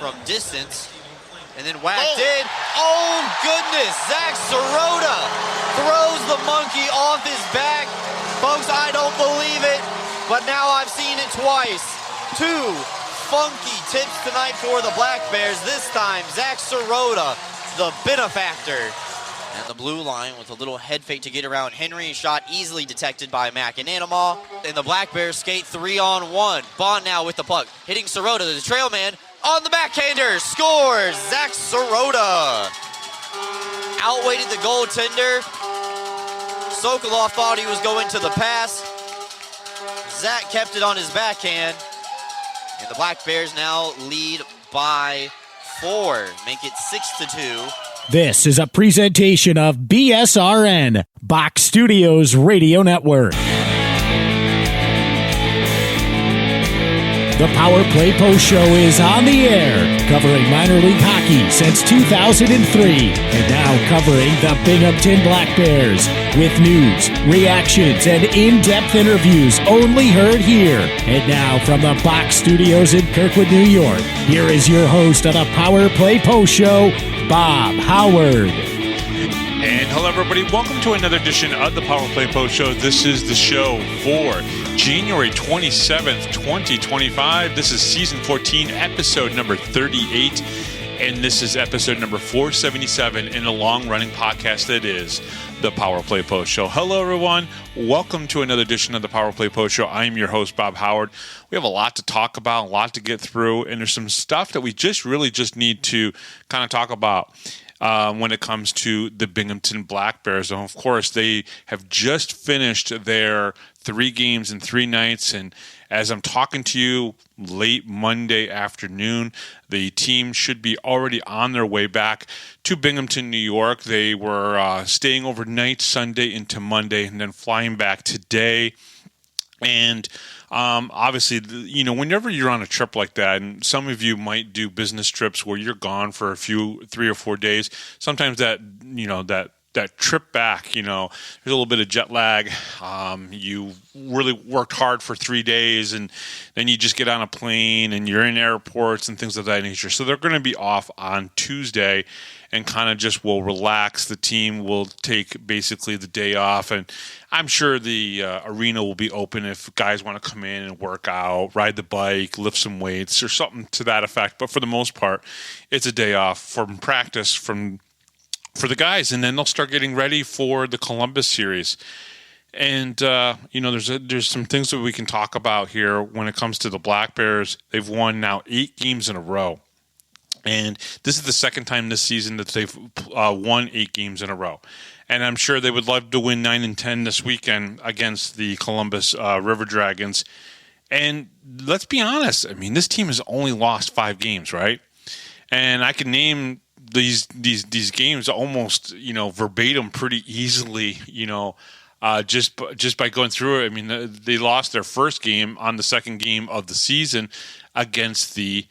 from distance. And then whacked in. Oh, goodness. Zac Sirota throws the monkey off his back. Folks, I don't believe it, but now I've seen it twice. Two funky tips tonight for the Black Bears. This time, Zac Sirota, the benefactor. And the blue line with a little head fake to get around Henry. Shot easily detected by McAnanamaw. And the Black Bears skate 3-on-1. Bond now with the puck. Hitting Sirota, the trail man. On the backhander, scores! Zac Sirota outweighted the goaltender. Sokolov thought he was going to the pass. Zach kept it on his backhand. And the Black Bears now lead by 4. Make it 6-2. This is a presentation of BSRN, Box Studios Radio Network. The Power Play Post Show is on the air, covering minor league hockey since 2003, and now covering the Binghamton Black Bears with news, reactions, and in-depth interviews only heard here. And now from the Box Studios in Kirkwood, New York, here is your host of the Power Play Post Show, Bob Howard. And hello, everybody. Welcome to another edition of the Power Play Post Show. This is the show for January 27th, 2025. This is season 14, episode number 38. And this is episode number 477 in a long-running podcast that is the Power Play Post Show. Hello, everyone. Welcome to another edition of the Power Play Post Show. I am your host, Bob Howard. We have a lot to talk about, a lot to get through, and there's some stuff that we really need to kind of talk about. When it comes to the Binghamton Black Bears. And of course, they have just finished their 3 games in 3 nights. And as I'm talking to you late Monday afternoon, the team should be already on their way back to Binghamton, New York. They were staying overnight Sunday into Monday and then flying back today. And obviously, you know, whenever you're on a trip like that, and some of you might do business trips where you're gone for 3 or 4 days, sometimes that trip back, you know, there's a little bit of jet lag. You really worked hard for 3 days, and then you just get on a plane and you're in airports and things of that nature. So they're going to be off on Tuesday and kind of just will relax. The team will take basically the day off, and I'm sure the arena will be open if guys want to come in and work out, ride the bike, lift some weights, or something to that effect. But for the most part, it's a day off from practice for the guys, and then they'll start getting ready for the Columbus series. And you know, there's some things that we can talk about here when it comes to the Black Bears. They've won now 8 games in a row. And this is the second time this season that they've won 8 games in a row. And I'm sure they would love to win 9 and 10 this weekend against the Columbus River Dragons. And let's be honest, I mean, this team has only lost 5 games, right? And I can name these games almost, you know, verbatim pretty easily, you know, just by going through it. I mean, they lost their first game on the second game of the season against the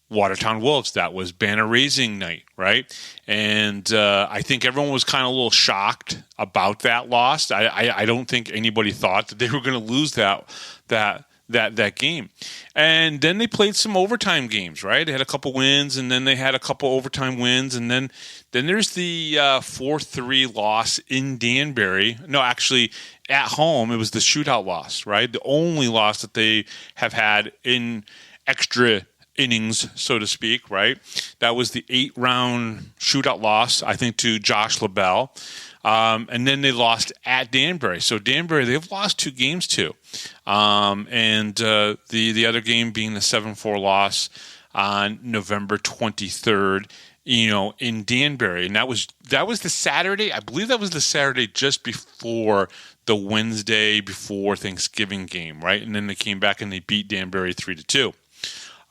Watertown Wolves. That was banner raising night, right? And I think everyone was kind of a little shocked about that loss. I don't think anybody thought that they were going to lose that game. And then they played some overtime games, right? They had a couple wins, and then they had a couple overtime wins, and then there's the 4-3 loss in Danbury. No, actually, at home, it was the shootout loss, right? The only loss that they have had in extra innings, so to speak, right? That was the 8-round shootout loss, I think, to Josh LaBelle. And then they lost at Danbury. So Danbury, they've lost 2 games too. And the other game being the 7-4 loss on November 23rd, you know, in Danbury. And that was the Saturday. I believe that was the Saturday just before the Wednesday before Thanksgiving game, right? And then they came back and they beat Danbury 3-2.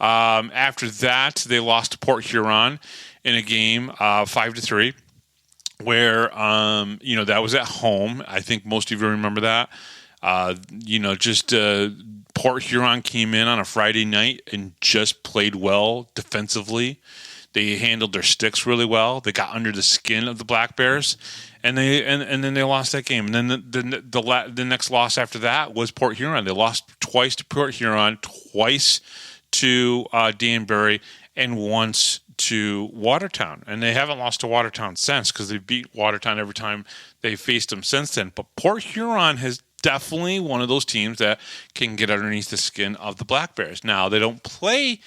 After that, they lost to Port Huron in a game 5-3, where you know, that was at home. I think most of you remember that. You know, just Port Huron came in on a Friday night and just played well defensively. They handled their sticks really well. They got under the skin of the Black Bears, and then they lost that game. And then the next loss after that was Port Huron. They lost twice to Port Huron, twice to Danbury, and once to Watertown. And they haven't lost to Watertown since, because they beat Watertown every time they faced them since then. But Port Huron has definitely one of those teams that can get underneath the skin of the Black Bears. Now, they don't play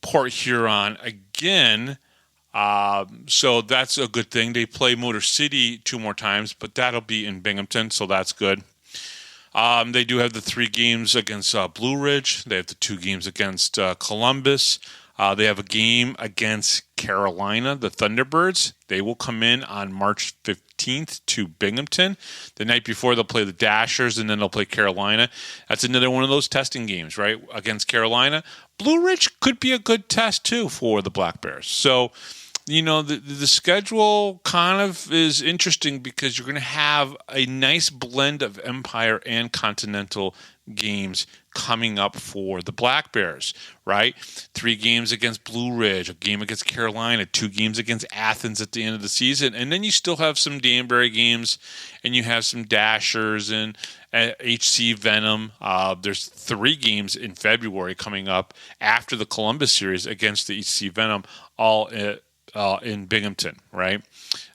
Port Huron again, so that's a good thing. They play Motor City 2 more times, but that'll be in Binghamton, so that's good. They do have the 3 games against Blue Ridge. They have the 2 games against Columbus. They have a game against Carolina, the Thunderbirds. They will come in on March 15th to Binghamton. The night before, they'll play the Dashers, and then they'll play Carolina. That's another one of those testing games, right, against Carolina. Blue Ridge could be a good test, too, for the Black Bears. So, you know, the schedule kind of is interesting because you're going to have a nice blend of Empire and Continental games coming up for the Black Bears, right? 3 games against Blue Ridge, a game against Carolina, 2 games against Athens at the end of the season. And then you still have some Danbury games, and you have some Dashers and HC Venom. There's 3 games in February coming up after the Columbus series against the HC Venom, all in Binghamton, right?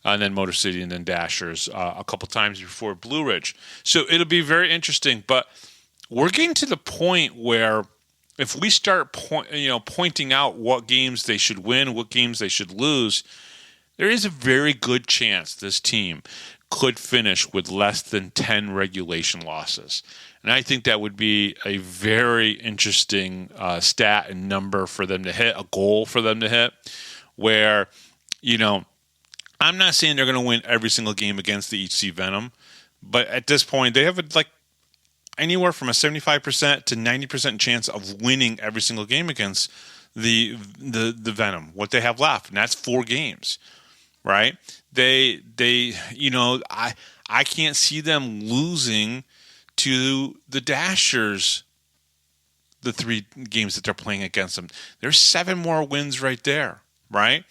And then Motor City and then Dashers a couple times before Blue Ridge. So it'll be very interesting, but we're getting to the point where if we start pointing out what games they should win, what games they should lose, there is a very good chance this team could finish with less than 10 regulation losses. And I think that would be a very interesting stat and number for them to hit, a goal for them to hit, where, you know, I'm not saying they're going to win every single game against the HC Venom, but at this point, they have anywhere from a 75% to 90% chance of winning every single game against the Venom, what they have left, and that's 4 games, right? They you know, I can't see them losing to the Dashers the 3 games that they're playing against them. There's 7 more wins right there, right?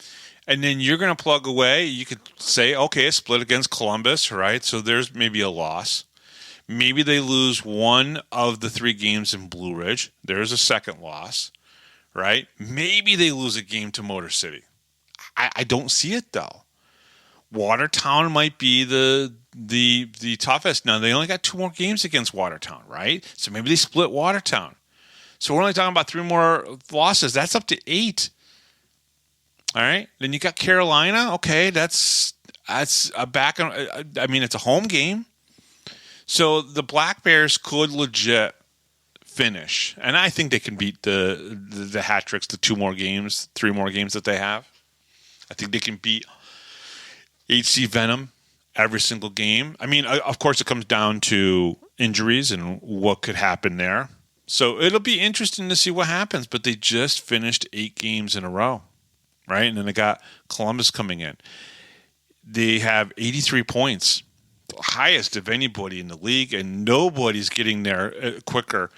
And then you're going to plug away. You could say, okay, a split against Columbus, right? So there's maybe a loss. Maybe they lose 1 of the 3 games in Blue Ridge. There's a second loss, right? Maybe they lose a game to Motor City. I don't see it, though. Watertown might be the toughest. Now, they only got 2 more games against Watertown, right? So maybe they split Watertown. So we're only talking about 3 more losses. That's up to 8. All right. Then you got Carolina. Okay, that's a back. I mean, it's a home game. So the Black Bears could legit finish, and I think they can beat the hat tricks, the 2 more games, 3 more games that they have. I think they can beat HC Venom every single game. I mean, of course, it comes down to injuries and what could happen there. So it'll be interesting to see what happens. But they just finished 8 games in a row, right? And then they got Columbus coming in. They have 83 points. Highest of anybody in the league, and nobody's getting there quicker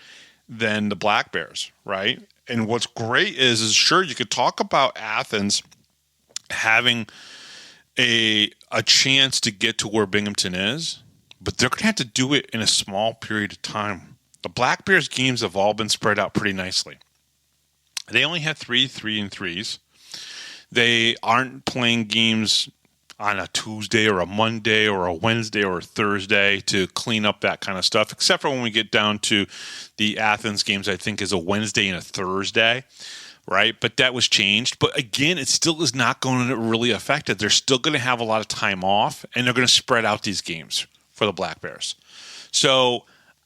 than the Black Bears, right? And what's great is sure, you could talk about Athens having a chance to get to where Binghamton is, but they're going to have to do it in a small period of time. The Black Bears games have all been spread out pretty nicely. They only have 3 3-3s. They aren't playing games on a Tuesday or a Monday or a Wednesday or a Thursday to clean up that kind of stuff, except for when we get down to the Athens games, I think is a Wednesday and a Thursday, right? But that was changed. But again, it still is not going to really affect it. They're still going to have a lot of time off, and they're going to spread out these games for the Black Bears. So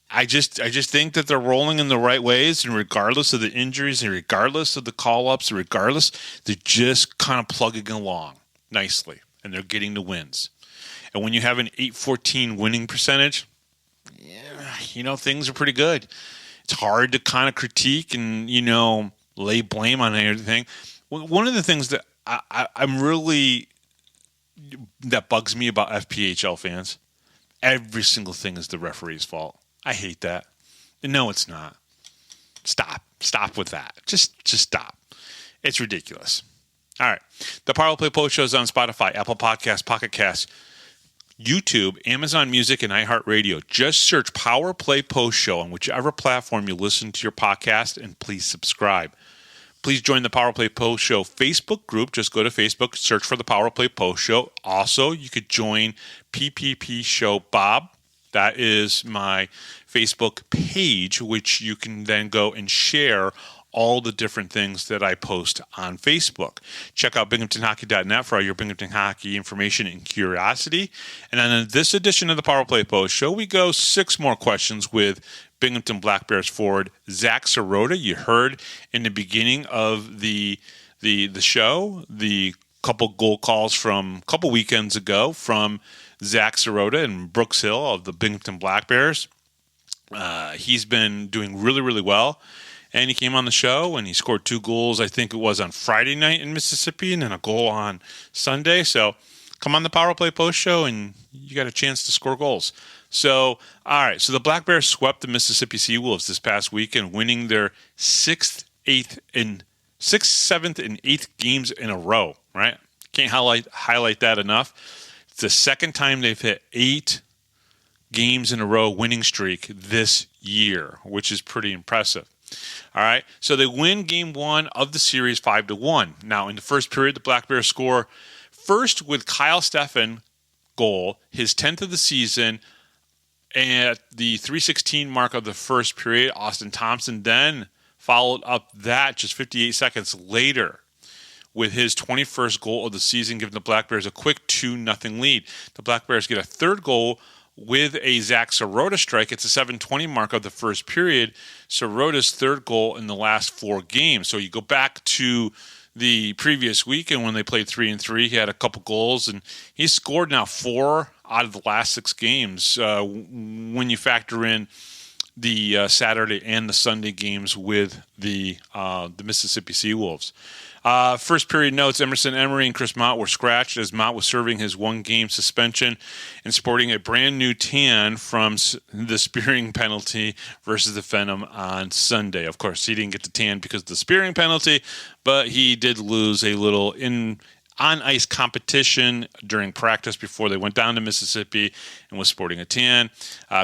I just think that they're rolling in the right ways, and regardless of the injuries and regardless of the call-ups, regardless, they're just kind of plugging along nicely. And they're getting the wins. And when you have an 814 winning percentage, you know, things are pretty good. It's hard to kind of critique and, you know, lay blame on everything. One of the things that I'm really, that bugs me about FPHL fans, every single thing is the referee's fault. I hate that. No, it's not. Stop with that. Just stop. It's ridiculous. All right. The Power Play Post Show is on Spotify, Apple Podcasts, Pocket Casts, YouTube, Amazon Music, and iHeartRadio. Just search Power Play Post Show on whichever platform you listen to your podcast, and please subscribe. Please join the Power Play Post Show Facebook group. Just go to Facebook, search for the Power Play Post Show. Also, you could join PPP Show Bob. That is my Facebook page, which you can then go and share all the different things that I post on Facebook. Check out binghamtonhockey.net for all your Binghamton hockey information and curiosity. And on this edition of the Power Play Post Show, we go 6 more questions with Binghamton Black Bears forward Zac Sirota. You heard in the beginning of the show the couple goal calls from a couple weekends ago from Zac Sirota and Brooks Hill of the Binghamton Black Bears. He's been doing really, really well. And he came on the show and he scored 2 goals, I think it was on Friday night in Mississippi, and then a goal on Sunday. So come on the Power Play Post Show and you got a chance to score goals. So, all right. So the Black Bears swept the Mississippi Seawolves this past weekend, winning their 6th, 7th, and 8th games in a row, right? Can't highlight that enough. It's the second time they've hit 8 games in a row winning streak this year, which is pretty impressive. All right, so they win game 1 of the series 5-1. Now, in the first period, the Black Bears score first with Kyle Steffen goal, his 10th of the season, at the 3:16 mark of the first period. Austin Thompson then followed up that just 58 seconds later with his 21st goal of the season, giving the Black Bears a quick 2-0 lead. The Black Bears get a third goal with a Zac Sirota strike. It's a 7:20 mark of the first period. Sirota's third goal in the last 4 games. So you go back to the previous weekend when they played 3-3. He had a couple goals, and he's scored now 4 out of the last 6 games when you factor in the Saturday and the Sunday games with the Mississippi Seawolves. First period notes, Emerson Emery and Chris Mott were scratched as Mott was serving his 1-game suspension and sporting a brand new tan from the spearing penalty versus the Phenom on Sunday. Of course, he didn't get the tan because of the spearing penalty, but he did lose a little on-ice competition during practice before they went down to Mississippi and was sporting a tan.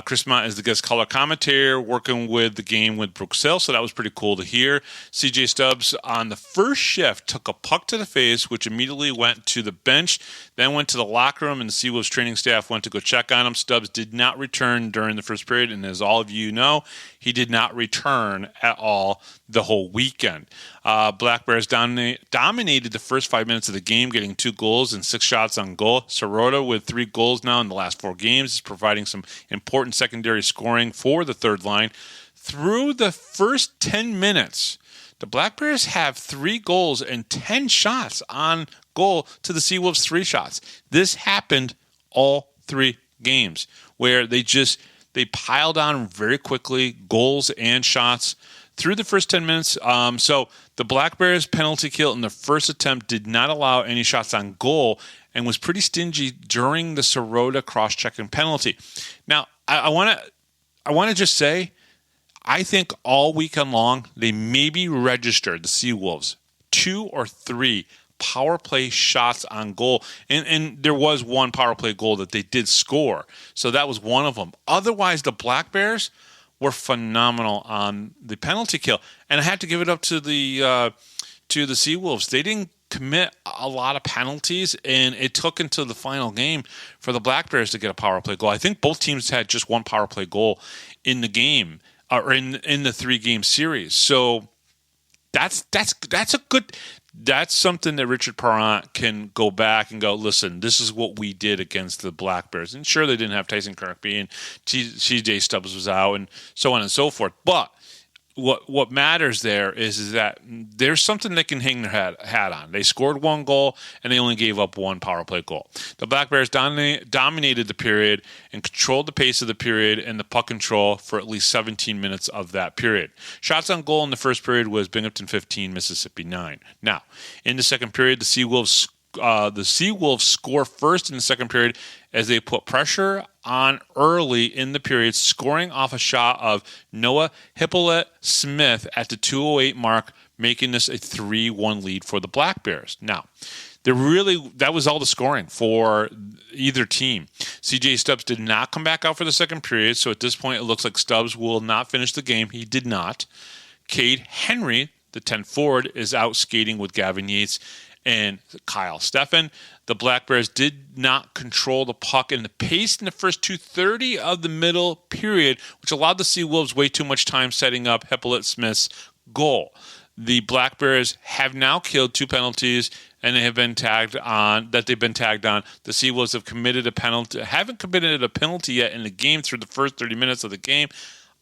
Chris Mott is the guest color commentator working with the game with Brooks Hill, so that was pretty cool to hear. CJ Stubbs on the first shift took a puck to the face, which immediately went to the bench, then went to the locker room, and the Seawolves training staff went to go check on him. Stubbs did not return during the first period, and as all of you know, he did not return at all the whole weekend. Black Bears dominated the first 5 minutes of the game, getting 2 goals and 6 shots on goal. Sirota, with 3 goals now in the last 4 games, is providing some important secondary scoring for the third line. Through the first 10 minutes, the Black Bears have 3 goals and 10 shots on goal to the Seawolves' 3 shots. This happened all 3 games where they piled on very quickly, goals and shots through the first 10 minutes. So the Black Bears penalty kill in the first attempt did not allow any shots on goal and was pretty stingy during the Sirota cross-checking penalty. Now, I want to just say, I think all weekend long they maybe registered, the Seawolves, 2 or 3 power play shots on goal. And there was 1 power play goal that they did score. So that was one of them. Otherwise, the Black Bears were phenomenal on the penalty kill. And I had to give it up to the Seawolves. They didn't commit a lot of penalties, and it took until the final game for the Black Bears to get a power play goal. I think both teams had just 1 power play goal in the game, or in the 3-game series. So that's something that Richard Parent can go back and go, listen, this is what we did against the Black Bears. And sure, they didn't have Tyson Kirkby and CJ Stubbs was out and so on and so forth. But what matters there is that there's something they can hang their hat on. They scored 1 goal, and they only gave up 1 power play goal. The Black Bears dominated the period and controlled the pace of the period and the puck control for at least 17 minutes of that period. Shots on goal in the first period was Binghamton 15, Mississippi 9. Now, in the second period, the Seawolves score first in the second period as they put pressure on early in the period, scoring off a shot of Noah Hippolyte-Smith at the 2:08 mark, making this a 3-1 lead for the Black Bears. Now, that was all the scoring for either team. CJ Stubbs did not come back out for the second period, so at this point it looks like Stubbs will not finish the game. He did not. Cade Henry, the 10 forward, is out skating with Gavin Yates and Kyle Steffen. The Black Bears did not control the puck and the pace in the first 2:30 of the middle period, which allowed the Seawolves way too much time setting up Hippolyte Smith's goal. The Black Bears have now killed 2 penalties, and they have been tagged on. The Seawolves have committed a penalty. Haven't committed a penalty yet in the game through the first 30 minutes of the game.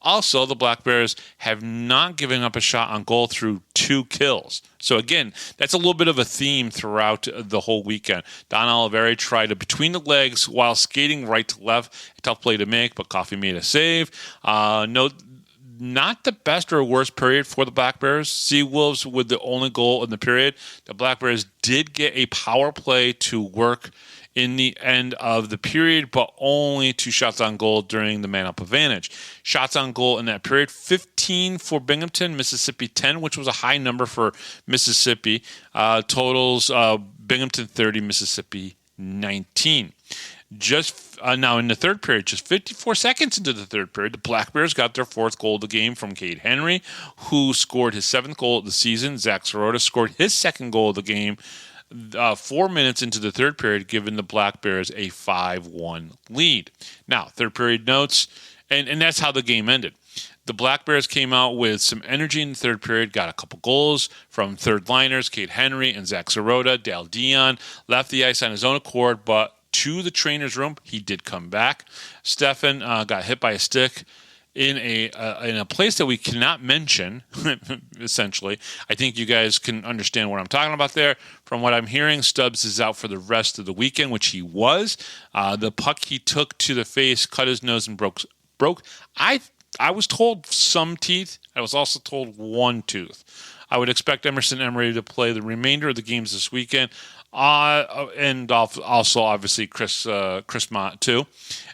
Also, the Black Bears have not given up a shot on goal through 2 kills. So again, that's a little bit of a theme throughout the whole weekend. Don Oliveri tried a between the legs while skating right to left. A tough play to make, but Coffey made a save. Not the best or worst period for the Black Bears. Seawolves with the only goal in the period. The Black Bears did get a power play to work in the end of the period, but only 2 shots on goal during the man-up advantage. Shots on goal in that period, 15 for Binghamton, Mississippi 10, which was a high number for Mississippi. Totals Binghamton 30, Mississippi 19. Now in the third period, just 54 seconds into the third period, the Black Bears got their 4th goal of the game from Cade Henry, who scored his 7th goal of the season. Zac Sirota scored his 2nd goal of the game 4 minutes into the third period, giving the Black Bears a 5-1 lead. Now, third period notes, and that's how the game ended. The Black Bears came out with some energy in the third period, got a couple goals from third liners, Cade Henry and Zac Sirota. Dale Dion left the ice on his own accord, but to the trainer's room, he did come back. Steffen got hit by a stick in a place that we cannot mention, essentially. I think you guys can understand what I'm talking about there. From what I'm hearing, Stubbs is out for the rest of the weekend, which he was. The puck he took to the face cut his nose and broke. I was told some teeth. I was also told 1 tooth. I would expect Emerson Emery to play the remainder of the games this weekend. And also, obviously, Chris Mott, too.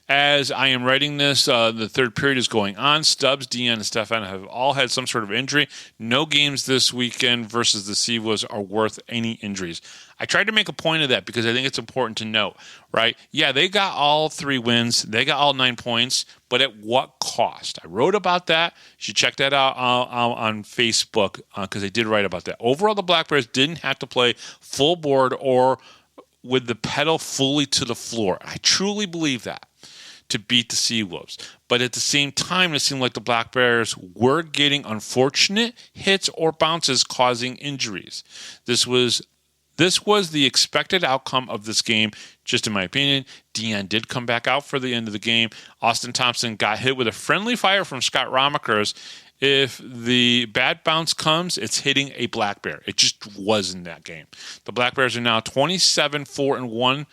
As I am writing this, the third period is going on. Stubbs, Dion, and Steffen have all had some sort of injury. No games this weekend versus the Seawolves are worth any injuries. I tried to make a point of that because I think it's important to note, right? Yeah, they got all 3 wins. They got all 9 points, but at what cost? I wrote about that. You should check that out on Facebook because I did write about that. Overall, the Black Bears didn't have to play full board or with the pedal fully to the floor. I truly believe that to beat the Seawolves. But at the same time, it seemed like the Black Bears were getting unfortunate hits or bounces causing injuries. This was the expected outcome of this game, just in my opinion. Dion did come back out for the end of the game. Austin Thompson got hit with a friendly fire from Scott Romakers. If the bad bounce comes, it's hitting a Black Bear. It just was in that game. The Black Bears are now 27-4-1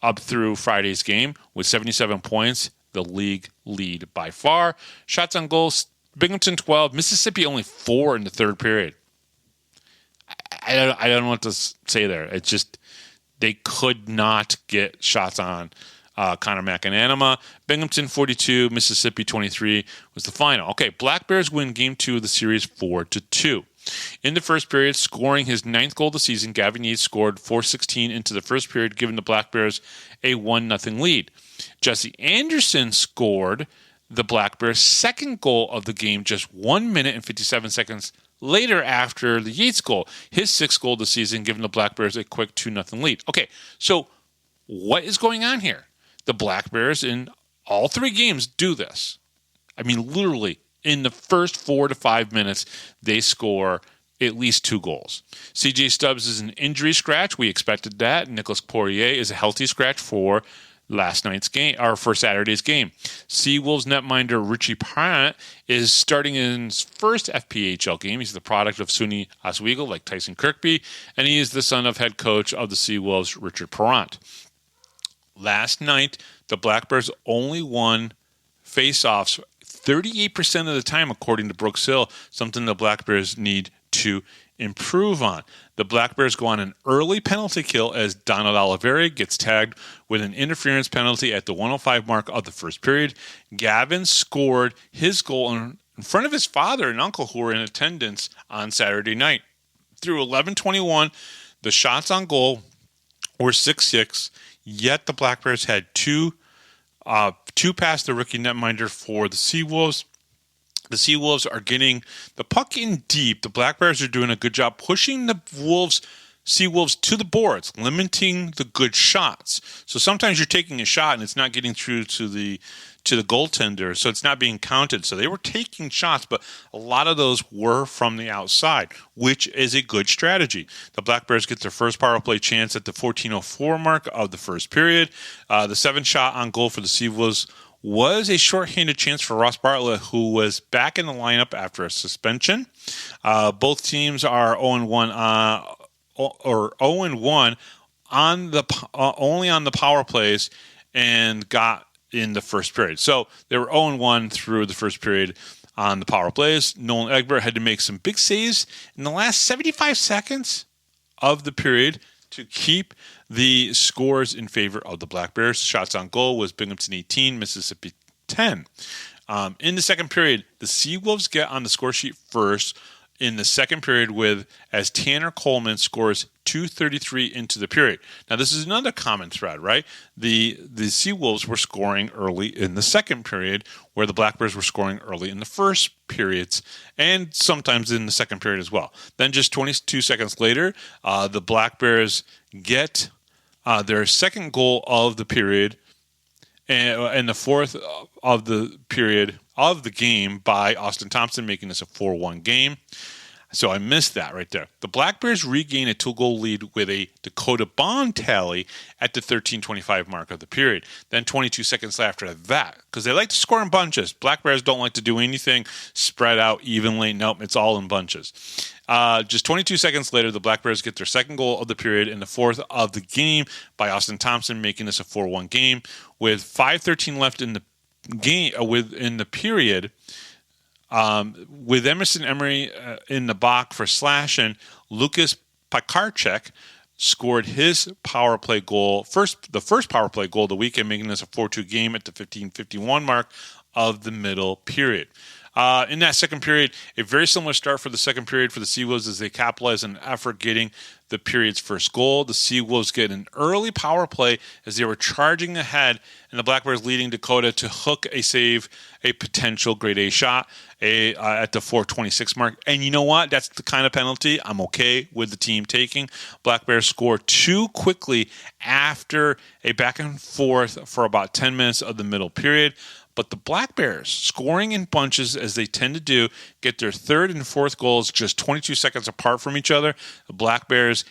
up through Friday's game with 77 points, the league lead by far. Shots on goals, Binghamton 12, Mississippi only 4 in the third period. I don't know what to say there. It's just they could not get shots on Connor McAnanama. Binghamton 42, Mississippi 23 was the final. Okay, Black Bears win Game 2 of the series 4-2. In the first period, scoring his 9th goal of the season, Gavin Yates scored 4:16 into the first period, giving the Black Bears a 1-0 lead. Jesse Anderson scored the Black Bears' 2nd goal of the game just 1 minute and 57 seconds later after the Yates goal. His 6th goal of the season, giving the Black Bears a quick 2-0 lead. Okay, so what is going on here? The Black Bears in all 3 games do this. I mean, literally, in the first 4 to 5 minutes, they score at least 2 goals. CJ Stubbs is an injury scratch. We expected that. Nicholas Poirier is a healthy scratch for last night's game, or for Saturday's game. Seawolves netminder Richie Parent is starting in his first FPHL game. He's the product of SUNY Oswego, like Tyson Kirkby, and he is the son of head coach of the Seawolves, Richard Parent. Last night, the Black Bears only won face-offs 38% of the time, according to Brooks Hill, something the Black Bears need to improve on. The Black Bears go on an early penalty kill as Donald Oliveri gets tagged with an interference penalty at the 105 mark of the first period. Gavin scored his goal in front of his father and uncle who were in attendance on Saturday night. Through 11:21, the shots on goal were 6-6, yet the Black Bears had two past the rookie netminder for the Seawolves. The Seawolves are getting the puck in deep. The Black Bears are doing a good job pushing the Seawolves to the boards, limiting the good shots. So sometimes you're taking a shot and it's not getting through to the goaltender, so it's not being counted. So they were taking shots, but a lot of those were from the outside, which is a good strategy. The Black Bears get their first power play chance at the 14:04 mark of the first period. The 7-shot on goal for the Seawolves was a shorthanded chance for Ross Bartlett, who was back in the lineup after a suspension. Both teams are 0-1 or 0-1 on the only on the power plays and got in the first period. So they were 0-1 through the first period on the power plays. Nolan Egbert had to make some big saves in the last 75 seconds of the period to keep the scores in favor of the Black Bears. Shots on goal was Binghamton 18, Mississippi 10. In the second period, the Seawolves get on the score sheet first in the second period as Tanner Coleman scores 2:33 into the period. Now, this is another common thread, right? The Seawolves were scoring early in the second period, where the Black Bears were scoring early in the first periods, and sometimes in the second period as well. Then just 22 seconds later, the Black Bears get their second goal of the period, and the fourth of the period of the game by Austin Thompson, making this a 4-1 game. So I missed that right there. The Black Bears regain a 2-goal lead with a Dakota Bond tally at the 13:25 mark of the period. Then 22 seconds after that, because they like to score in bunches. Black Bears don't like to do anything spread out evenly. Nope, it's all in bunches. Just 22 seconds later, the Black Bears get their second goal of the period and the fourth of the game by Austin Thompson, making this a 4-1 game. With 5:13 left in the game, within the period, with Emerson Emery in the box for slashing, Lucas Pakarchek scored his power play goal, the first power play goal of the weekend, making this a 4-2 game at the 15:51 mark of the middle period. In that second period, a very similar start for the second period for the Seawolves as they capitalize on an effort getting the period's first goal. The Seawolves get an early power play as they were charging ahead, and the Black Bears leading Dakota to hook a save, a potential grade A shot at the 4:26 mark. And you know what? That's the kind of penalty I'm okay with the team taking. Black Bears score too quickly after a back and forth for about 10 minutes of the middle period. But the Black Bears, scoring in bunches as they tend to do, get their third and fourth goals just 22 seconds apart from each other. The Black Bears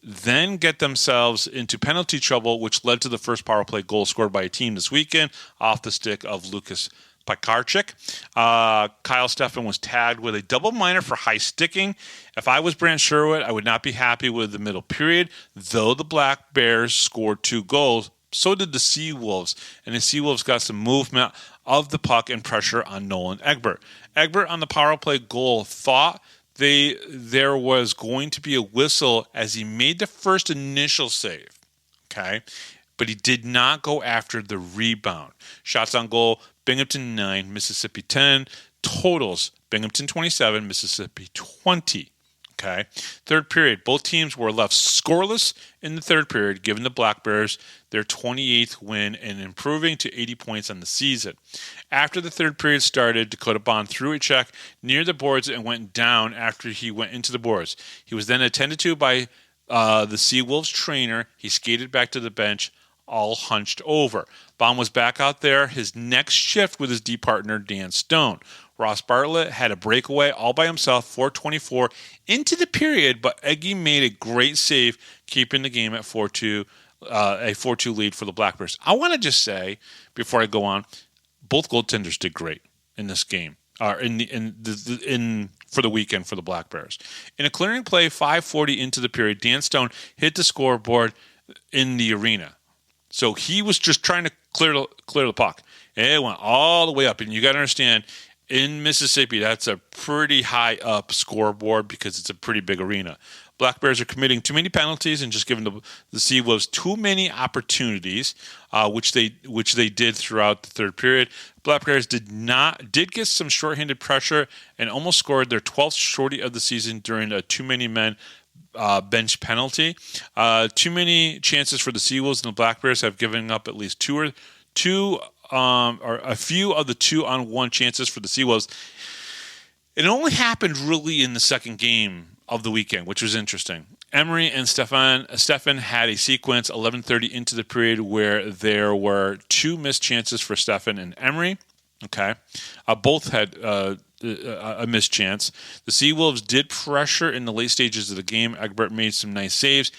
then get themselves into penalty trouble, which led to the first power play goal scored by a team this weekend off the stick of Lucas Pakarchik. Kyle Steffen was tagged with a double minor for high sticking. If I was Brant Sherwood, I would not be happy with the middle period, though the Black Bears scored 2 goals. So did the Seawolves, and the Seawolves got some movement of the puck and pressure on Nolan Egbert. Egbert on the power play goal thought there was going to be a whistle as he made the first initial save, okay? But he did not go after the rebound. Shots on goal, Binghamton 9, Mississippi 10. Totals, Binghamton 27, Mississippi 20. Okay. Third period, both teams were left scoreless in the third period, giving the Black Bears their 28th win and improving to 80 points on the season. After the third period started, Dakota Bond threw a check near the boards and went down after he went into the boards. He was then attended to by the Seawolves trainer. He skated back to the bench, all hunched over. Bond was back out there his next shift with his D partner, Dan Stone. Ross Bartlett had a breakaway all by himself, 4:24 into the period, but Eggy made a great save, keeping the game at 4-2, a 4-2 lead for the Black Bears. I want to just say, before I go on, both goaltenders did great in this game, for the weekend for the Black Bears. In a clearing play, 5:40 into the period, Dan Stone hit the scoreboard in the arena. So he was just trying to clear the puck. And it went all the way up, and you got to understand, in Mississippi, that's a pretty high up scoreboard because it's a pretty big arena. Black Bears are committing too many penalties and just giving the Seawolves too many opportunities, which they did throughout the third period. Black Bears did get some shorthanded pressure and almost scored their 12th shorty of the season during a too many men bench penalty. Too many chances for the Seawolves, and the Black Bears have given up at least two or a few of the 2-on-1 chances for the Seawolves It only happened really in the second game of the weekend, which was interesting. Emery and Stefan had a sequence 11:30 into the period where there were two missed chances for Stefan and Emery. Okay, both had a missed chance. The Seawolves did pressure in the late stages of the game. Egbert made some nice saves.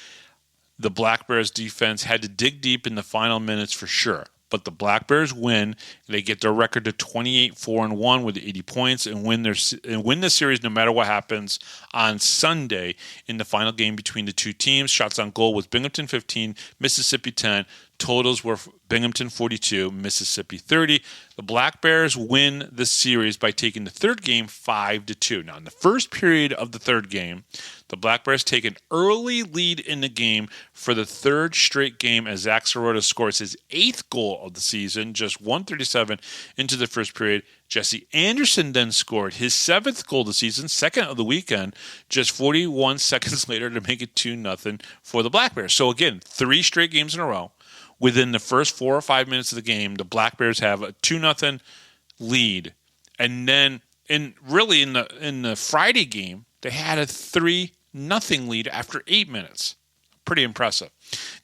The Black Bears defense had to dig deep in the final minutes for sure. But the Black Bears win. They get their record to 28-4-1 with 80 points and win the series no matter what happens on Sunday in the final game between the two teams. Shots on goal was Binghamton 15, Mississippi 10. Totals were Binghamton 42, Mississippi 30. The Black Bears win the series by taking the third game 5-2. Now, in the first period of the third game, the Black Bears take an early lead in the game for the third straight game as Zac Sirota scores his 8th goal of the season, just 1:37 into the first period. Jesse Anderson then scored his 7th goal of the season, second of the weekend, just 41 seconds later to make it 2-0 for the Black Bears. So again, 3 straight games in a row. Within the first 4 or 5 minutes of the game, the Black Bears have a 2-0 lead. And then in the Friday game, they had a 3-0 lead after 8 minutes. Pretty impressive.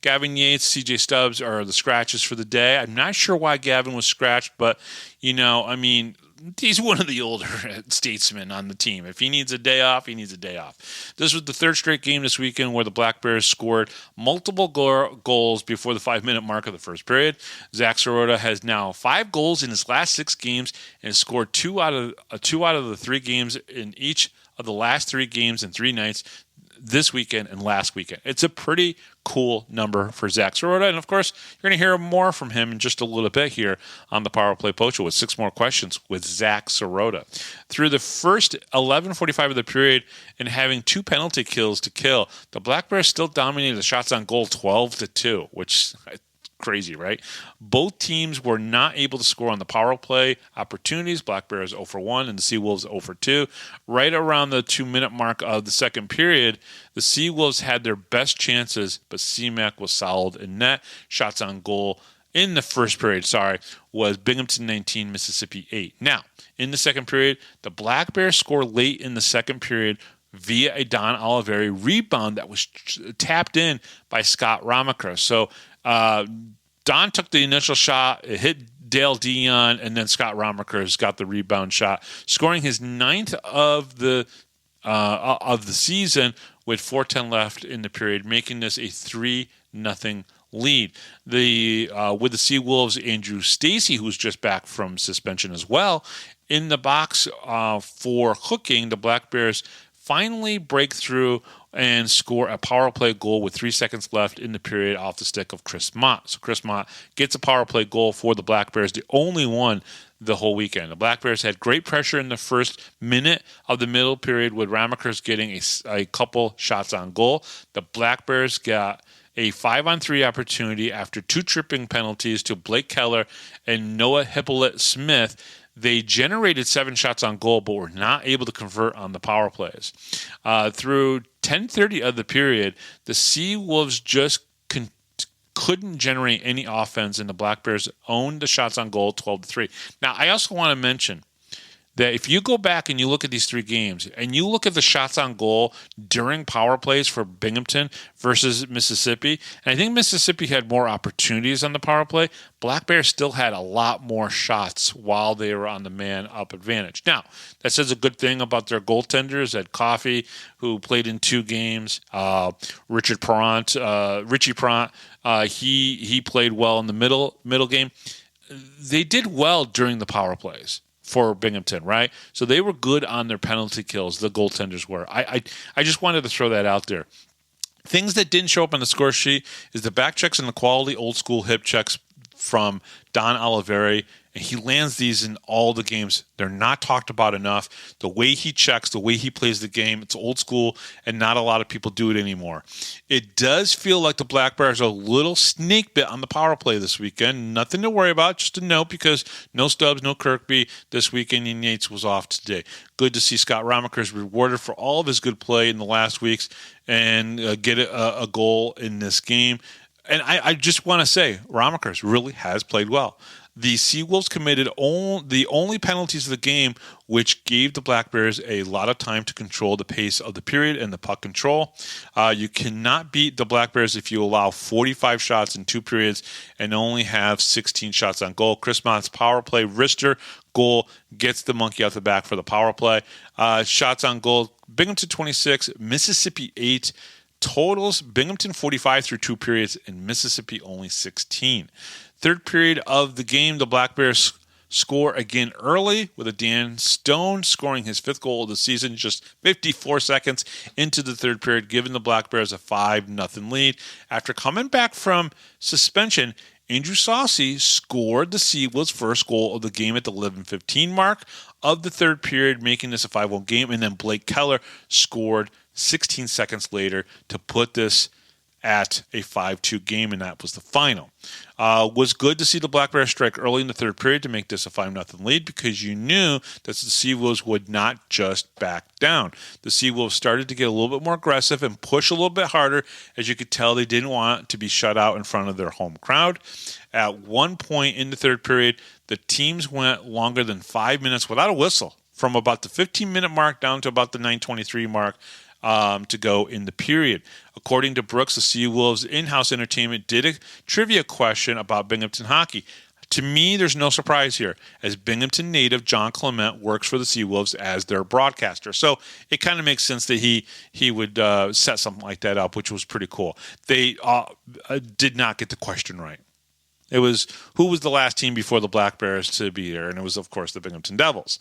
Gavin Yates, CJ Stubbs are the scratches for the day. I'm not sure why Gavin was scratched, but, he's one of the older statesmen on the team. If he needs a day off, he needs a day off. This was the third straight game this weekend where the Black Bears scored multiple goals before the 5-minute mark of the first period. Zac Sirota has now 5 goals in his last 6 games and scored 2 out of the 3 games in each of the last 3 games and 3 nights this weekend and last weekend. It's a pretty cool number for Zac Sirota. And, of course, you're going to hear more from him in just a little bit here on the Power Play Post Show with 6 more questions with Zac Sirota. Through the first 11:45 of the period and having 2 penalty kills to kill, the Black Bears still dominated the shots on goal 12-2, which crazy, right? Both teams were not able to score on the power play opportunities. Black Bears 0-for-1 and the Seawolves 0-for-2. Right around the 2-minute mark of the second period, the Seawolves had their best chances, but CMAC was solid in net. Shots on goal in the first period, was Binghamton 19, Mississippi 8. Now, in the second period, the Black Bears score late in the second period via a Don Oliveri rebound that was tapped in by Scott Ramaker. So Don took the initial shot, it hit Dale Dion, and then Scott Ramaker's got the rebound shot, scoring his 9th of the season with 4:10 left in the period, making this a 3-0 lead. With the Seawolves, Andrew Stacy, who's just back from suspension as well, in the box for hooking. The Black Bears finally break through and score a power play goal with 3 seconds left in the period off the stick of Chris Mott. So Chris Mott gets a power play goal for the Black Bears, the only one the whole weekend. The Black Bears had great pressure in the first minute of the middle period with Ramaker's getting a couple shots on goal. The Black Bears got a 5-on-3 opportunity after 2 tripping penalties to Blake Keller and Noah Hippolyte-Smith. They generated 7 shots on goal, but were not able to convert on the power plays. Through 10:30 of the period, the Seawolves just couldn't generate any offense, and the Black Bears owned the shots on goal 12-3. Now, I also want to mention that if you go back and you look at these 3 games and you look at the shots on goal during power plays for Binghamton versus Mississippi, and I think Mississippi had more opportunities on the power play, Black Bears still had a lot more shots while they were on the man-up advantage. Now, that says a good thing about their goaltenders. Ed Coffey, who played in 2 games, Richie Prant, he played well in the middle game. They did well during the power plays for Binghamton, right? So they were good on their penalty kills, the goaltenders were. I just wanted to throw that out there. Things that didn't show up on the score sheet is the back checks and the quality old-school hip checks from Don Oliveri, and he lands these in all the games. They're not talked about enough. The way he checks, the way he plays the game, it's old school, and not a lot of people do it anymore. It does feel like the Black Bears are a little snake bit on the power play this weekend. Nothing to worry about, just a note, because no Stubbs, no Kirkby this weekend, and Yates was off today. Good to see Scott Ramaker's rewarded for all of his good play in the last weeks and get a goal in this game. And I just want to say, Ramaker's really has played well. The Seawolves committed the only penalties of the game, which gave the Black Bears a lot of time to control the pace of the period and the puck control. You cannot beat the Black Bears if you allow 45 shots in 2 periods and only have 16 shots on goal. Chris Mott's power play wrister goal gets the monkey out the back for the power play. Shots on goal, Binghamton 26, Mississippi 8. Totals, Binghamton 45 through 2 periods and Mississippi only 16. Third period of the game, the Black Bears score again early with a Dan Stone scoring his 5th goal of the season just 54 seconds into the third period, giving the Black Bears a 5-0 lead. After coming back from suspension, Andrew Saucy scored the Seawolves' first goal of the game at the 11:15 mark of the third period, making this a 5-1 game, and then Blake Keller scored 16 seconds later to put this at a 5-2 game, and that was the final. Was good to see the Black Bears strike early in the third period to make this a 5-0 lead, because you knew that the Seawolves would not just back down. The Seawolves started to get a little bit more aggressive and push a little bit harder. As you could tell, they didn't want to be shut out in front of their home crowd. At one point in the third period, the teams went longer than 5 minutes without a whistle, from about the 15-minute mark down to about the 9:23 mark to go in the period. According to Brooks, the Seawolves in-house entertainment did a trivia question about Binghamton hockey. To me, there's no surprise here, as Binghamton native John Clement works for the Seawolves as their broadcaster. So it kind of makes sense that he would set something like that up, which was pretty cool. They did not get the question right. It was, who was the last team before the Black Bears to be there? And it was, of course, the Binghamton Devils.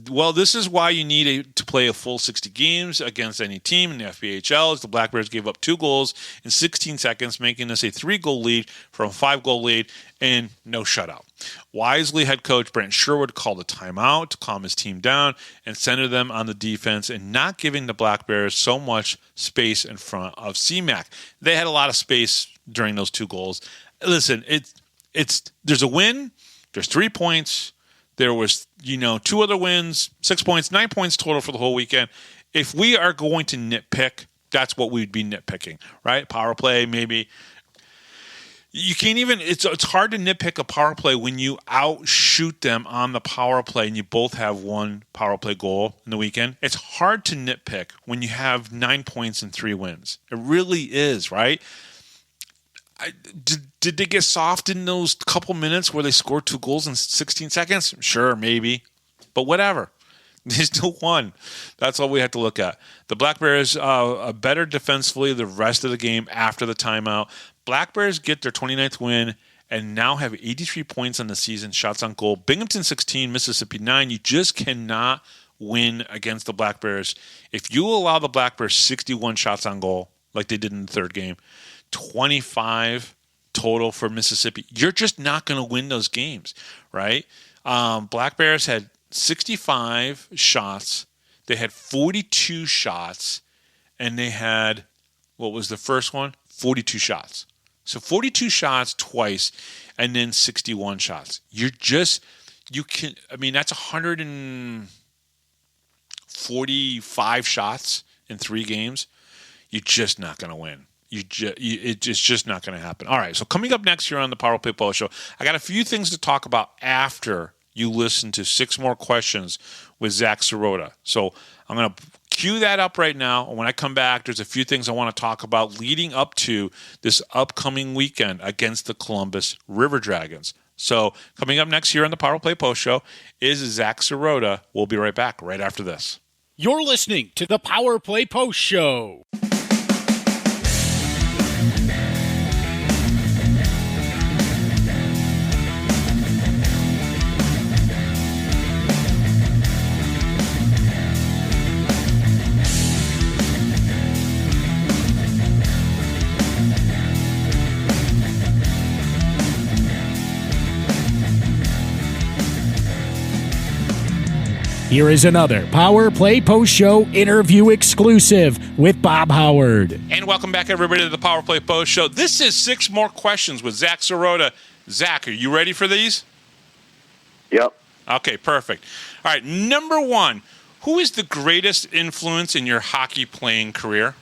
Well, this is why you need to play a full 60 games against any team in the FPHL, as the Black Bears gave up 2 goals in 16 seconds, making this a 3-goal lead from a 5-goal lead and no shutout. Wisely, head coach Brent Sherwood called a timeout to calm his team down and center them on the defense and not giving the Black Bears so much space in front of CMAC. They had a lot of space during those 2 goals. Listen, there's a win, there's 3 points. There was, 2 other wins, 6 points, 9 points total for the whole weekend. If we are going to nitpick, that's what we'd be nitpicking, right? Power play, maybe. You can't even, it's hard to nitpick a power play when you outshoot them on the power play and you both have 1 power play goal in the weekend. It's hard to nitpick when you have 9 points and 3 wins. It really is, right? Did they get soft in those couple minutes where they scored 2 goals in 16 seconds? Sure, maybe. But whatever. They still won. That's all we have to look at. The Black Bears are better defensively the rest of the game after the timeout. Black Bears get their 29th win and now have 83 points on the season, shots on goal. Binghamton 16, Mississippi 9. You just cannot win against the Black Bears. If you allow the Black Bears 61 shots on goal, like they did in the third game, 25 total for Mississippi, you're just not going to win those games, right? Black Bears had 65 shots. They had 42 shots, and they had, what was the first one? 42 shots. So 42 shots twice, and then 61 shots. That's 145 shots in 3 games. You're just not going to win. It's just not going to happen. All right, so coming up next here on the Power Play Post Show, I got a few things to talk about after you listen to 6 more questions with Zac Sirota. So I'm going to cue that up right now. And when I come back, there's a few things I want to talk about leading up to this upcoming weekend against the Columbus River Dragons. So coming up next here on the Power Play Post Show is Zac Sirota. We'll be right back right after this. You're listening to the Power Play Post Show. Here is another Power Play Post Show interview exclusive with Bob Howard. And welcome back, everybody, to the Power Play Post Show. This is 6 more questions with Zac Sirota. Zac, are you ready for these? Yep. Okay, perfect. All right, number 1, who is the greatest influence in your hockey playing career?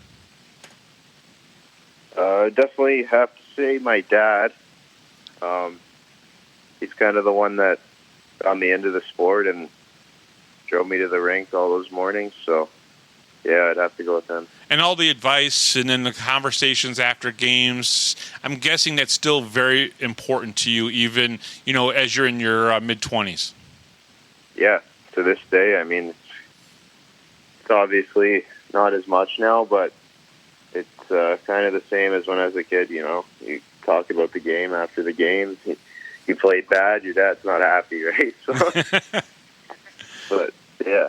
Definitely have to say my dad. he's kind of the one that got me into the sport and drove me to the rink all those mornings. So, yeah, I'd have to go with him. And all the advice and then the conversations after games, I'm guessing that's still very important to you, even, as you're in your mid-20s. Yeah, to this day. I mean, it's obviously not as much now, but it's kind of the same as when I was a kid, You talk about the game after the game. You played bad, your dad's not happy, right? So, but, yeah.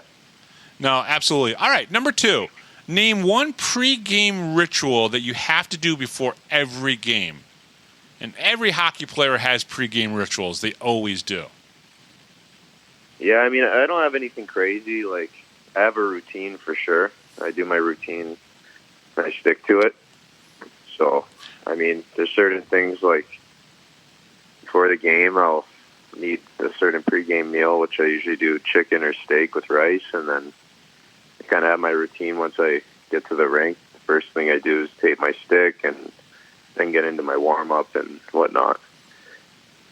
No, absolutely. All right, number 2. Name one pre-game ritual that you have to do before every game. And every hockey player has pre-game rituals. They always do. Yeah, I mean, I don't have anything crazy. Like, I have a routine for sure. I do my routine. I stick to it. So, I mean, there's certain things like before the game, I'll need a certain pregame meal, which I usually do chicken or steak with rice, and then I kind of have my routine once I get to the rink. The first thing I do is tape my stick and then get into my warm-up and whatnot.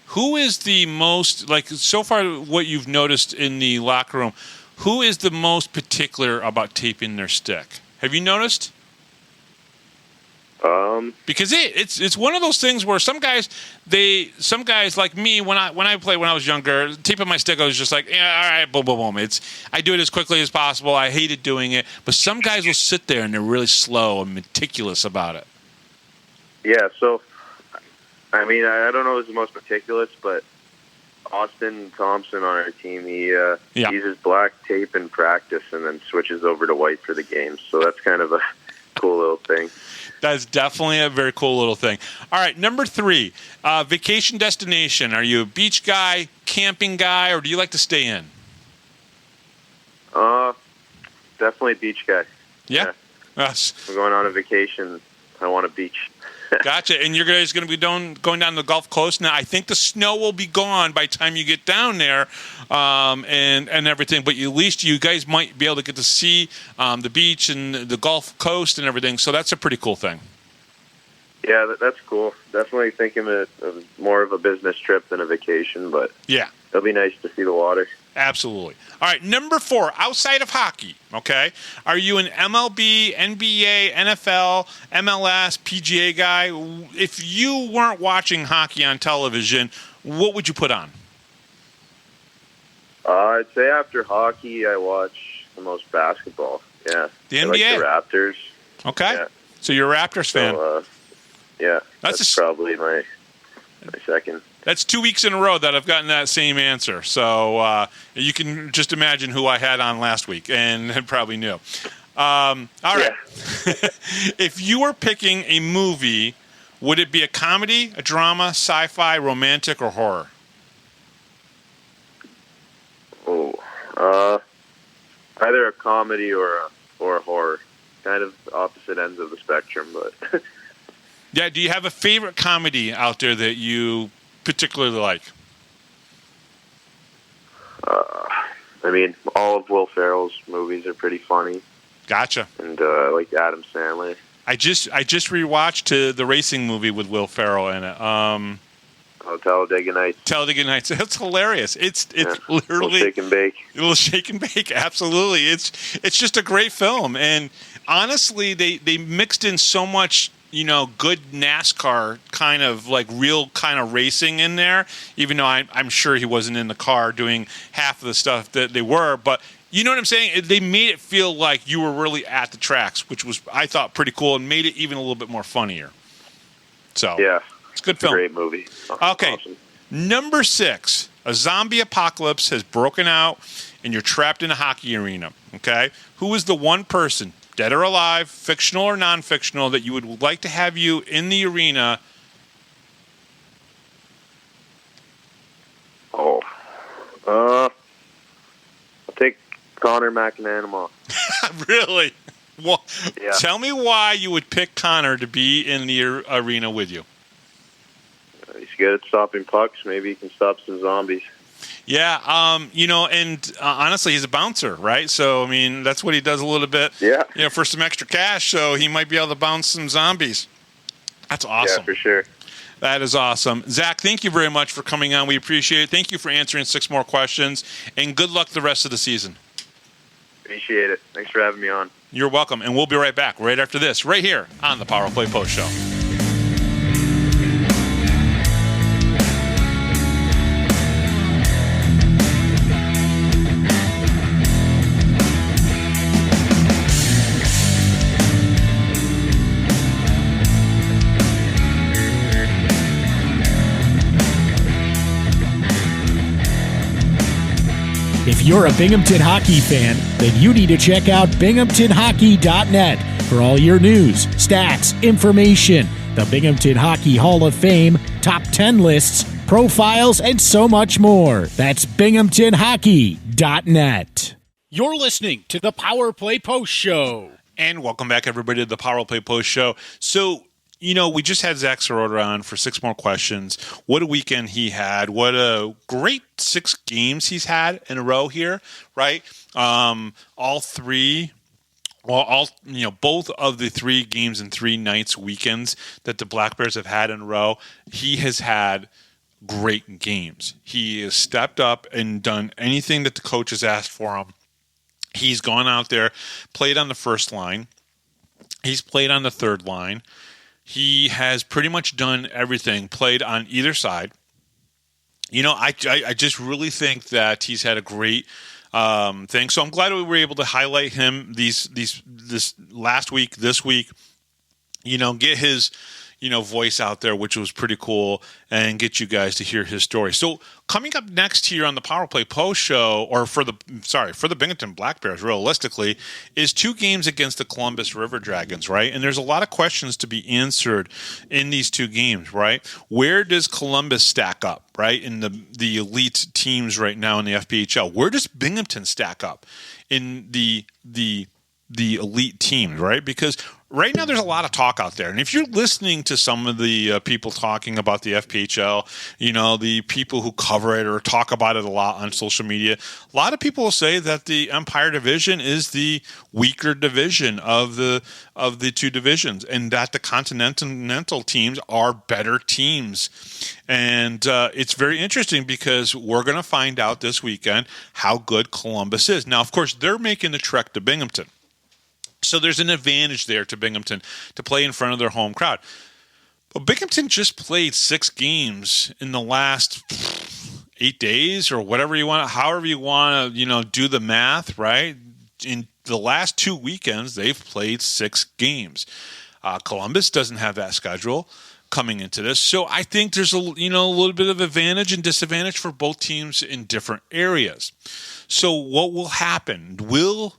Who is the most, so far what you've noticed in the locker room, who is the most particular about taping their stick? Have you noticed? Because it's one of those things where some guys like me when I played when I was younger, taping my stick I was just like, yeah, all right, boom, boom, boom. I do it as quickly as possible. I hated doing it, but some guys will sit there and they're really slow and meticulous about it. Yeah, so I mean, I don't know who's the most meticulous, but Austin Thompson on our team, he uses black tape in practice and then switches over to white for the games. So that's kind of a cool little thing. That's definitely a very cool little thing. All right, number 3, vacation destination. Are you a beach guy, camping guy, or do you like to stay in? Definitely beach guy. Yeah? Yes. We're going on a vacation. I want a beach. Gotcha. And you guys going to be going down the Gulf Coast now. I think the snow will be gone by the time you get down there, and everything. But at least you guys might be able to get to see the beach and the Gulf Coast and everything. So that's a pretty cool thing. Yeah, that's cool. Definitely thinking of more of a business trip than a vacation, but yeah, it'll be nice to see the water. Absolutely. All right, number 4, outside of hockey, okay, are you an MLB, NBA, NFL, MLS, PGA guy? If you weren't watching hockey on television, what would you put on? I'd say after hockey, I watch the most basketball. Yeah. The NBA? I like the Raptors. Okay. Yeah. So you're a Raptors fan. So, yeah, that's probably my second. That's 2 weeks in a row that I've gotten that same answer. So you can just imagine who I had on last week and probably knew. All right. If you were picking a movie, would it be a comedy, a drama, sci-fi, romantic, or horror? Either a comedy or a horror. Kind of opposite ends of the spectrum, but... Yeah, do you have a favorite comedy out there that you particularly like? I mean, all of Will Ferrell's movies are pretty funny. Gotcha. And I like Adam Sandler. I just rewatched the racing movie with Will Ferrell in it. Talladega Nights. Talladega Nights. It's hilarious. It's literally a little shake and bake. A little shake and bake. Absolutely. It's just a great film. And honestly, they mixed in so much, good NASCAR kind of like real kind of racing in there. Even though I'm sure he wasn't in the car doing half of the stuff that they were, but. You know what I'm saying? They made it feel like you were really at the tracks, which was, I thought, pretty cool and made it even a little bit more funnier. So, yeah, it's a good film. Great movie. Okay, awesome. Number 6, a zombie apocalypse has broken out and you're trapped in a hockey arena, okay? Who is the one person, dead or alive, fictional or non-fictional, that you would like to have you in the arena? I'll take Connor McNamara. Really? Well, yeah. Tell me why you would pick Connor to be in the arena with you. He's good at stopping pucks. Maybe he can stop some zombies. Yeah, and honestly, he's a bouncer, right? So, I mean, that's what he does a little bit. Yeah. For some extra cash, so he might be able to bounce some zombies. That's awesome. Yeah, for sure. That is awesome. Zach, thank you very much for coming on. We appreciate it. Thank you for answering 6 more questions, and good luck the rest of the season. Appreciate it. Thanks for having me on. You're welcome, and we'll be right back right after this, right here on the Power Play Post Show. If you're a Binghamton hockey fan, then you need to check out binghamtonhockey.net for all your news, stats, information, the Binghamton Hockey Hall of Fame, top 10 lists, profiles, and so much more. That's binghamtonhockey.net. You're listening to the Power Play Post Show. And welcome back, everybody, to the Power Play Post Show. So, we just had Zac Sirota on for 6 more questions. What a weekend he had. What a great 6 games he's had in a row here, right? All three, both of the 3 games and 3 nights weekends that the Black Bears have had in a row, he has had great games. He has stepped up and done anything that the coach has asked for him. He's gone out there, played on the first line. He's played on the third line. He has pretty much done everything, played on either side. I just really think that he's had a great thing. So I'm glad we were able to highlight him this last week, this week. Get his voice out there, which was pretty cool, and get you guys to hear his story. So coming up next here on the Power Play Post Show, or for the Binghamton Black Bears, realistically, is 2 games against the Columbus River Dragons, right? And there's a lot of questions to be answered in these 2 games, right? Where does Columbus stack up, right, in the elite teams right now in the FPHL? Where does Binghamton stack up in the elite teams, right? Because right now there's a lot of talk out there. And if you're listening to some of the people talking about the FPHL, the people who cover it or talk about it a lot on social media, a lot of people will say that the Empire Division is the weaker division of the 2 divisions, and that the continental teams are better teams. And it's very interesting because we're going to find out this weekend how good Columbus is. Now, of course, they're making the trek to Binghamton. So there's an advantage there to Binghamton to play in front of their home crowd. But Binghamton just played 6 games in the last 8 days, or whatever you want, however you want to, do the math, right? In the last 2 weekends, they've played 6 games. Columbus doesn't have that schedule coming into this. So I think there's a little bit of advantage and disadvantage for both teams in different areas. So what will happen? Will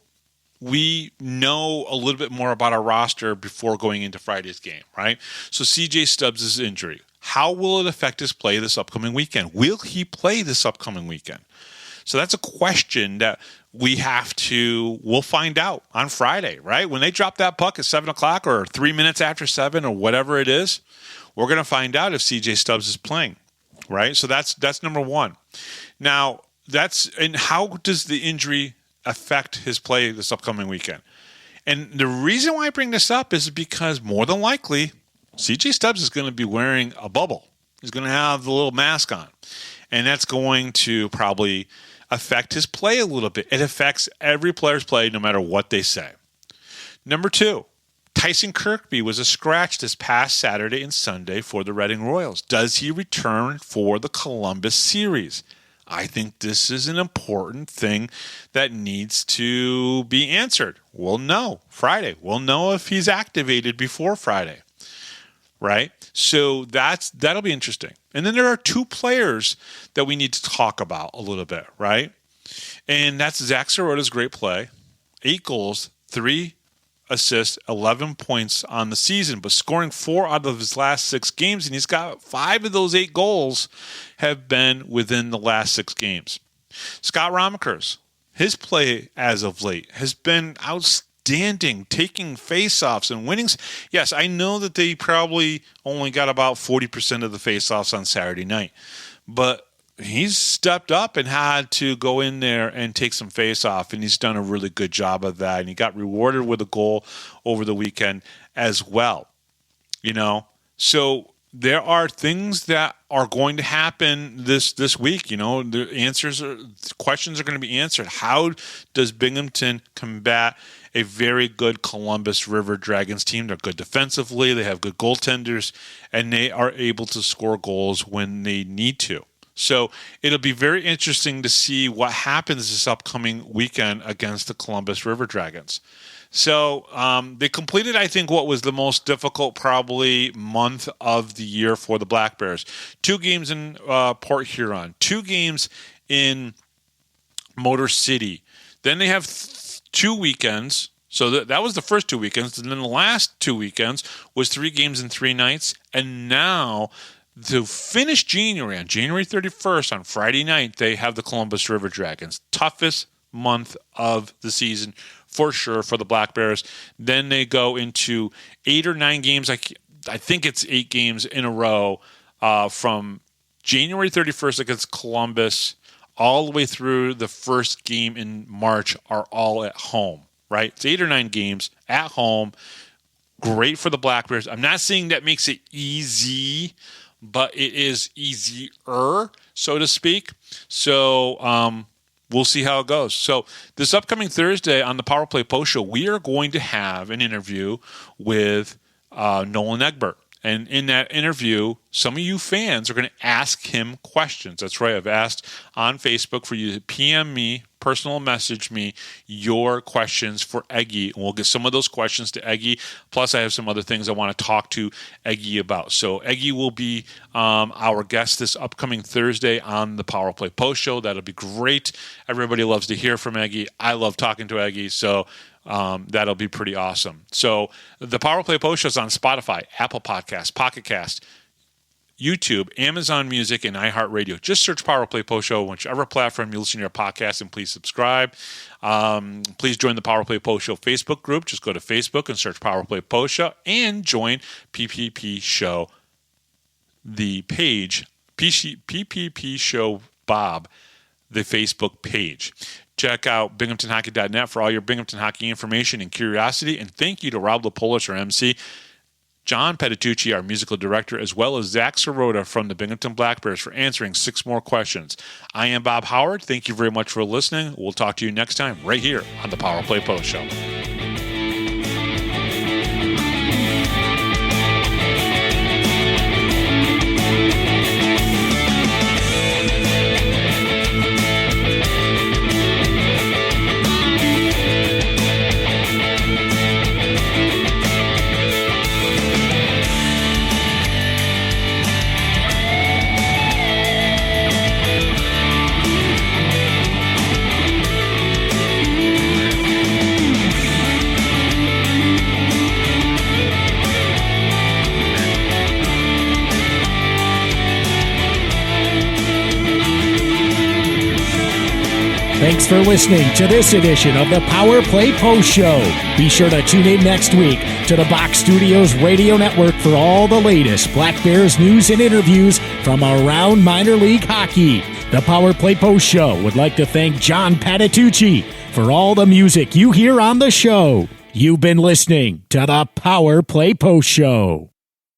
we know a little bit more about our roster before going into Friday's game, right? So CJ Stubbs' injury, how will it affect his play this upcoming weekend? Will he play this upcoming weekend? So that's a question that we'll find out on Friday, right? When they drop that puck at 7 o'clock or 3 minutes after 7 or whatever it is, we're going to find out if CJ Stubbs is playing, right? So that's number 1. Now, and how does the injury affect his play this upcoming weekend? And the reason why I bring this up is because more than likely, CJ Stubbs is going to be wearing a bubble. He's going to have the little mask on. And that's going to probably affect his play a little bit. It affects every player's play no matter what they say. Number 2, Tyson Kirkby was a scratch this past Saturday and Sunday for the Reading Royals. Does he return for the Columbus series? I think this is an important thing that needs to be answered. We'll know Friday. We'll know if he's activated before Friday, right? So that'll be interesting. And then there are 2 players that we need to talk about a little bit, right? And that's Zac Sirota's great play, 8 goals, 3 assists, 11 points on the season, but scoring 4 out of his last 6 games, and he's got 5 of those 8 goals have been within the last 6 games. Scott Ramekers, his play as of late has been outstanding, taking faceoffs and winnings. Yes, I know that they probably only got about 40% of the faceoffs on Saturday night, but he's stepped up and had to go in there and take some face-off, and he's done a really good job of that. And he got rewarded with a goal over the weekend as well. So there are things that are going to happen this week. The questions are going to be answered. How does Binghamton combat a very good Columbus River Dragons team? They're good defensively. They have good goaltenders, and they are able to score goals when they need to. So it'll be very interesting to see what happens this upcoming weekend against the Columbus River Dragons. So they completed, I think, what was the most difficult probably month of the year for the Black Bears. 2 games in Port Huron, 2 games in Motor City. Then they have 2 weekends. So that was the first 2 weekends. And then the last 2 weekends was 3 games in 3 nights. And now to finish January, on January 31st, on Friday night, they have the Columbus River Dragons. Toughest month of the season for sure for the Black Bears. Then they go into 8 or 9 games. I think it's 8 games in a row from January 31st against Columbus all the way through the first game in March are all at home, right? It's 8 or 9 games at home. Great for the Black Bears. I'm not saying that makes it easy, but it is easier, so to speak. So we'll see how it goes. So this upcoming Thursday on the Power Play Post Show, we are going to have an interview with Nolan Egbert. And in that interview, some of you fans are going to ask him questions. That's right. I've asked on Facebook for you to PM me, personal message me, your questions for Eggy. And we'll get some of those questions to Eggy. Plus, I have some other things I want to talk to Eggy about. So Eggy will be our guest this upcoming Thursday on the Power Play Post Show. That'll be great. Everybody loves to hear from Eggy. I love talking to Eggy. So that'll be pretty awesome. So the Power Play Post Show is on Spotify, Apple Podcasts, Pocket Cast, YouTube, Amazon Music, and iHeartRadio. Just search Power Play Post Show, whichever platform you listen to your podcast, and please subscribe. Please join the Power Play Post Show Facebook group. Just go to Facebook and search Power Play Post Show and join PPP Show, the page, PPP Show Bob, the Facebook page. Check out binghamtonhockey.net for all your Binghamton hockey information and curiosity. And thank you to Rob Lapolis, our MC, John Petitucci, our musical director, as well as Zac Sirota from the Binghamton Black Bears for answering 6 more questions. I am Bob Howard. Thank you very much for listening. We'll talk to you next time right here on the Power Play Post Show. Thanks for listening to this edition of the Power Play Post Show. Be sure to tune in next week to the Box Studios Radio Network for all the latest Black Bears news and interviews from around minor league hockey. The Power Play Post Show would like to thank John Patitucci for all the music you hear on the show. You've been listening to the Power Play Post Show.